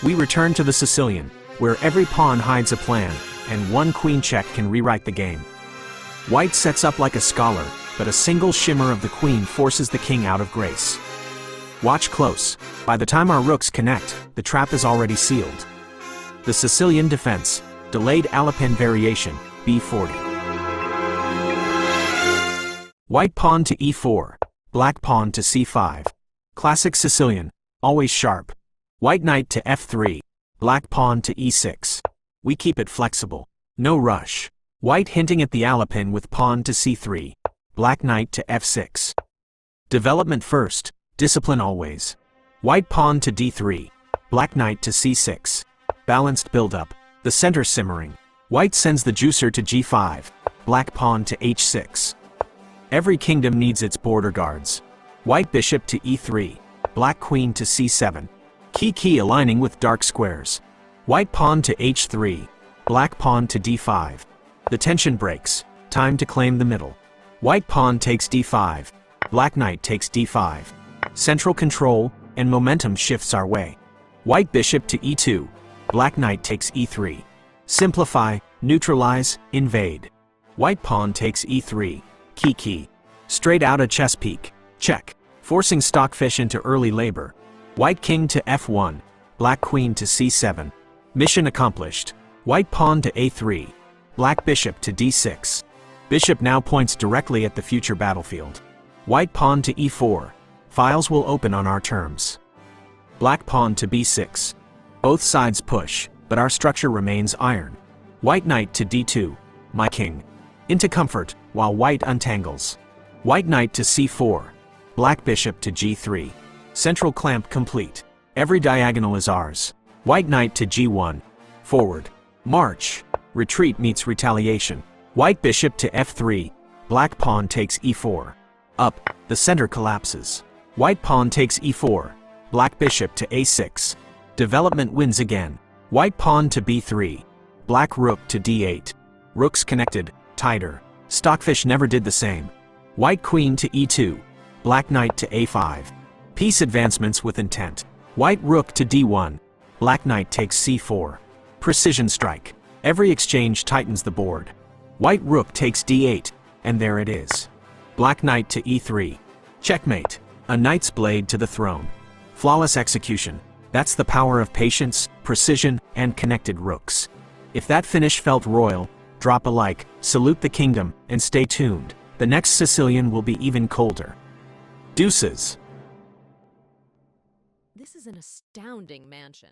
We return to the Sicilian, where every pawn hides a plan, and one queen check can rewrite the game. White sets up like a scholar, but a single shimmer of the queen forces the king out of grace. Watch close. By the time our rooks connect, the trap is already sealed. The Sicilian Defense, delayed Alapin Variation, B40. White pawn to E4, black pawn to C5. Classic Sicilian, always sharp. White knight to F3, black pawn to E6. We keep it flexible, no rush. White hinting at the Alapin with pawn to C3, black knight to F6. Development first, discipline always. White pawn to D3, black knight to C6. Balanced build-up, the center simmering. White sends the juicer to G5, black pawn to H6. Every kingdom needs its border guards. White bishop to E3, black queen to C7. Key aligning with dark squares. White pawn to H3, black pawn to D5. The tension breaks, time to claim the middle. White pawn takes D5, black knight takes D5. Central control, and momentum shifts our way. White bishop to E2, black knight takes E3. Simplify, neutralize, invade. White pawn takes E3, key. Straight out a chess peak, check, forcing stockfish into early labor. White king to F1, black queen to C7. Mission accomplished. White pawn to A3, black bishop to D6. Bishop now points directly at the future battlefield. White pawn to E4, files will open on our terms. Black pawn to B6. Both sides push, but our structure remains iron. White knight to D2, my king. Into comfort, while white untangles. White knight to C4, black bishop to G3. Central clamp complete. Every diagonal is ours. White knight to G1. Forward. March. Retreat meets retaliation. White bishop to F3. Black pawn takes E4. Up. The center collapses. White pawn takes E4. Black bishop to A6. Development wins again. White pawn to B3. Black rook to D8. Rooks connected, tighter. Stockfish never did the same. White queen to E2. Black knight to A5. Piece advancements with intent. White rook to D1. Black knight takes C4. Precision strike. Every exchange tightens the board. White rook takes D8, and there it is. Black knight to E3. Checkmate. A knight's blade to the throne. Flawless execution. That's the power of patience, precision, and connected rooks. If that finish felt royal, drop a like, salute the kingdom, and stay tuned. The next Sicilian will be even colder. Deuces. This is an astounding mansion.